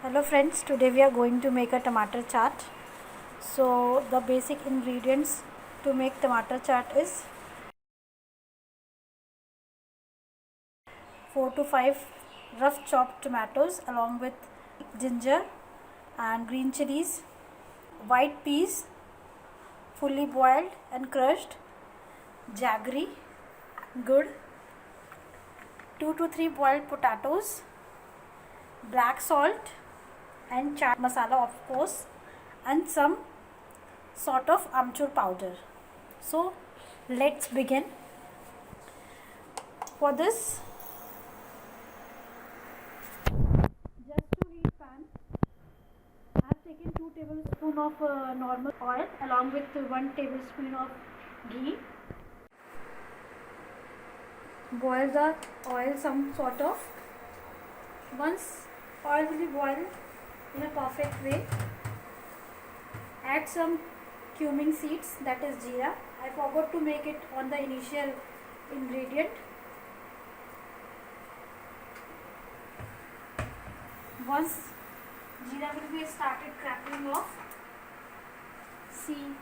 Hello friends, today we are going to make a tomato chaat. So the basic ingredients to make tomato chaat is 4 to 5 rough chopped tomatoes along with ginger and green chilies, white peas fully boiled and crushed, jaggery, good, 2 to 3 boiled potatoes, black salt and chaat masala of course, and some sort of amchur powder. So let's begin. For this, just to heat pan, I have taken 2 tablespoons of normal oil along with 1 tablespoon of ghee. Boil the oil some sort of. Once oil will be boiled in a perfect way, add some cumin seeds, that is jeera. I forgot to make it on the initial ingredient. Once jeera will be started crackling off, see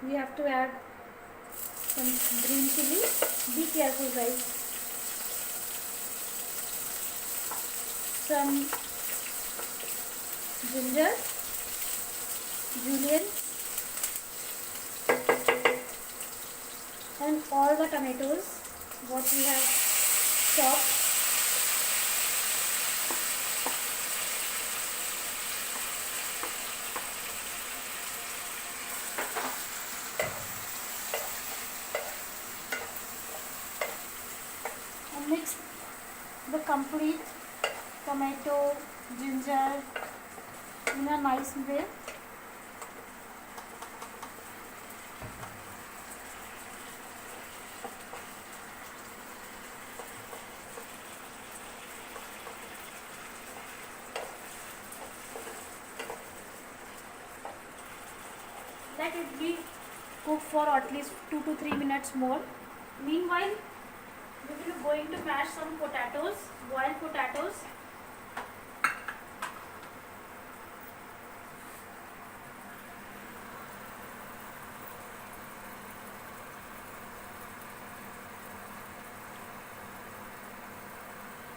we have to add some green chili. Be careful guys. Some ginger, julienne, and all the tomatoes what we have chopped. And mix the complete tomato, ginger in a nice way. Let it be cooked for at least 2 to 3 minutes more. Meanwhile, we will be going to mash some potatoes, boiled potatoes.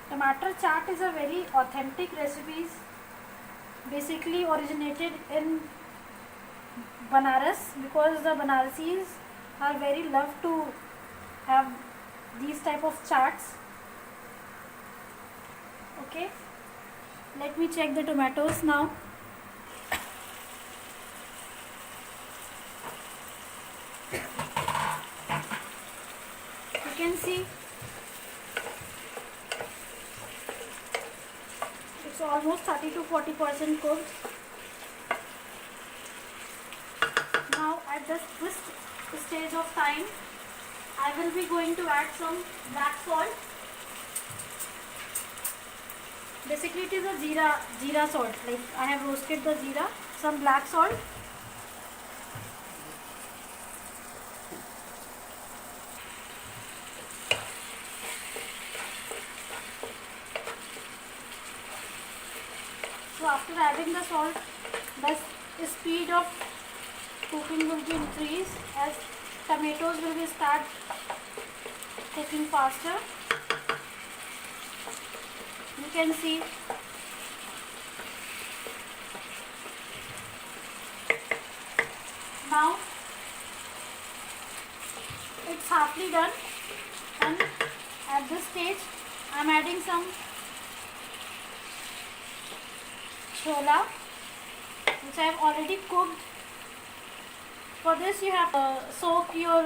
Tomato chaat is a very authentic recipe, basically originated in Banaras, because the Banarasis are very love to have these type of chaats. Okay, let me check the tomatoes now. You can see it's almost 30 to 40% cooked. Now at this stage of time, I will be going to add some black salt. Basically it is a jeera salt, like I have roasted the jeera. Some black salt, so after adding the salt, the speed of cooking will be increased as tomatoes will be start cooking faster. You can see now it's halfly done, and at this stage I am adding some chola which I have already cooked. For this you have to soak your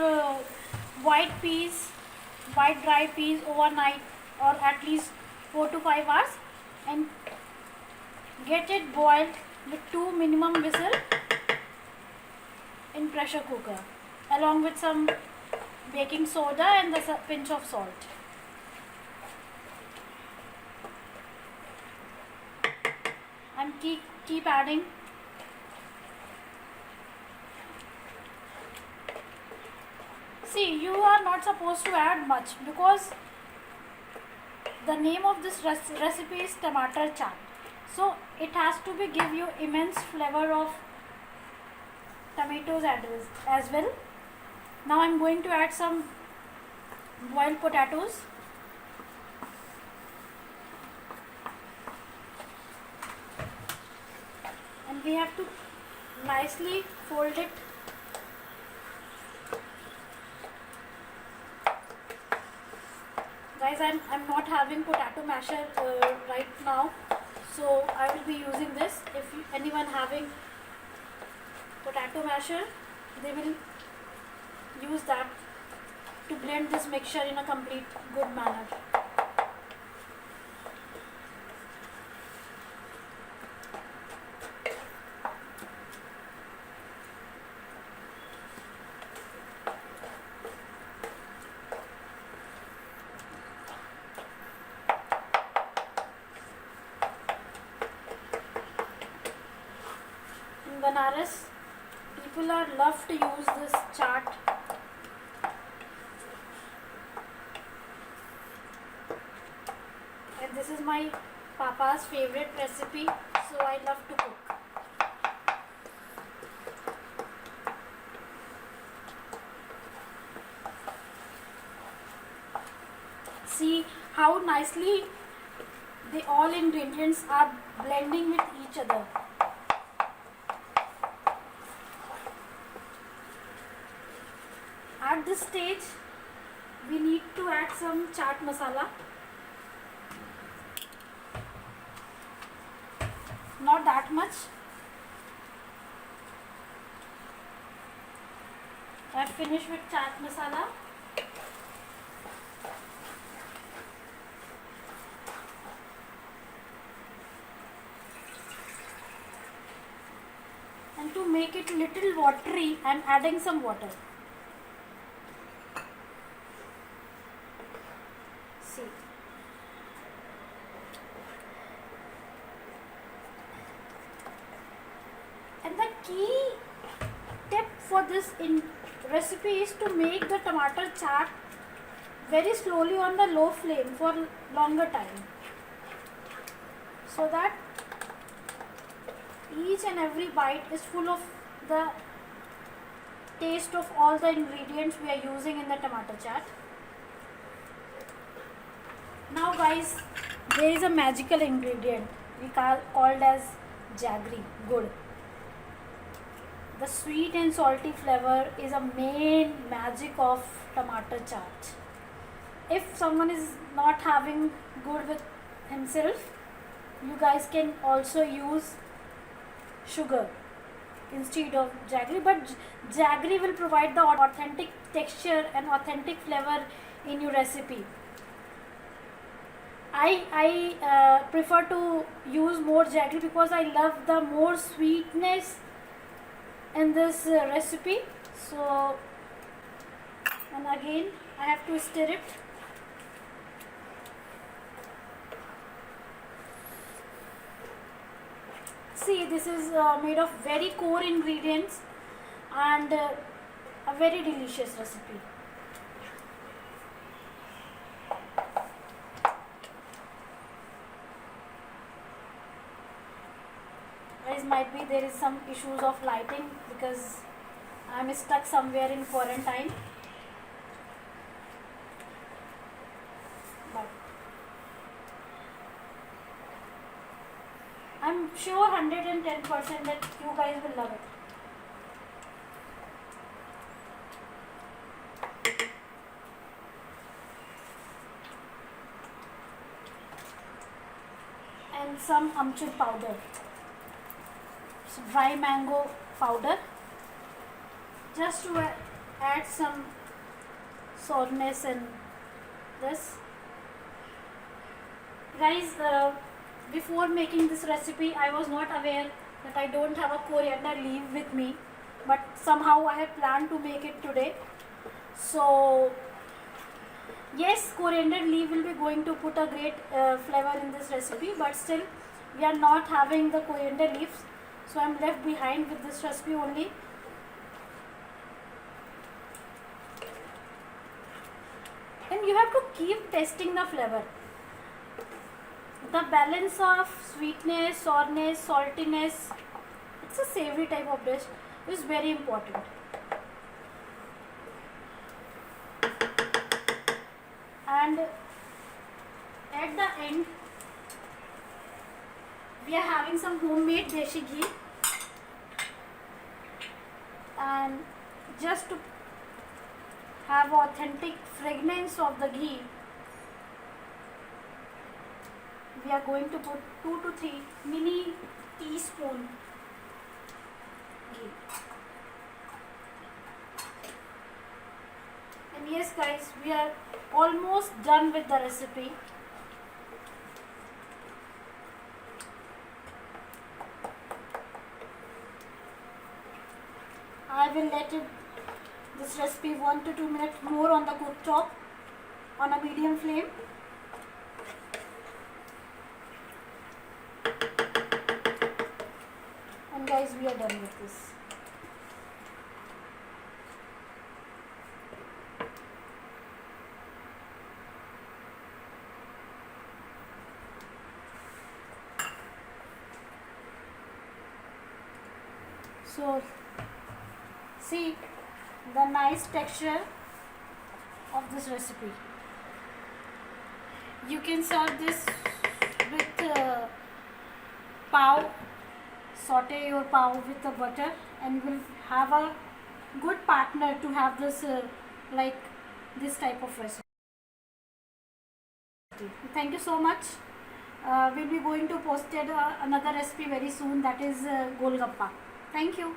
white dry peas overnight, or at least 4 to 5 hours, and get it boiled with 2 minimum whistle in pressure cooker along with some baking soda and the pinch of salt. And keep adding See, you are not supposed to add much because the name of this recipe is tomato chaat. So it has to be give you immense flavor of tomatoes as well. Now I'm going to add some boiled potatoes. And we have to nicely fold it. Guys, I'm not having potato masher right now, so I will be using this. If anyone having potato masher, they will use that to blend this mixture in a complete good manner. In Banaras, people are love to use this chaat. And this is my papa's favorite recipe, so I love to cook. See how nicely the all ingredients are blending with each other. At this stage, we need to add some chaat masala. Not that much. I have finished with chaat masala. And to make it little watery, I am adding some water. See. And the key tip for this recipe is to make the tomato chaat very slowly on the low flame for longer time, so that each and every bite is full of the taste of all the ingredients we are using in the tomato chaat. Now guys, there is a magical ingredient we called as jaggery, gur. The sweet and salty flavor is a main magic of tomato chaat. If someone is not having gur with himself, you guys can also use sugar instead of jaggery, but jaggery will provide the authentic texture and authentic flavor in your recipe. I prefer to use more jaggery because I love the more sweetness in this recipe. So, and again I have to stir it. See, this is made of very core ingredients and a very delicious recipe. Guys, might be there is some issues of lighting because I am stuck somewhere in quarantine. But I'm sure 110% that you guys will love it. And some amchur powder, some dry mango powder, just to add some sourness in this. Guys, before making this recipe I was not aware that I don't have a coriander leaf with me, but somehow I have planned to make it today. So yes, coriander leaf will be going to put a great flavor in this recipe, but still we are not having the coriander leaves, so I am left behind with this recipe only. and you have to keep testing the flavor. The balance of sweetness, sourness, saltiness, it's a savory type of dish, is very important. And at the end, we are having some homemade deshi ghee, and just to have authentic fragrance of the ghee, we are going to put 2 to 3 mini teaspoon ghee. And yes guys, we are almost done with the recipe. I will let this recipe 1 to 2 minutes more on the cooktop on a medium flame. And guys, we are done with this. So see the nice texture of this recipe. You can serve this with pav, saute your pav with the butter, and you will have a good partner to have this like this type of recipe. Thank you so much. We'll be going to post another recipe very soon, that is golgappa. Thank you.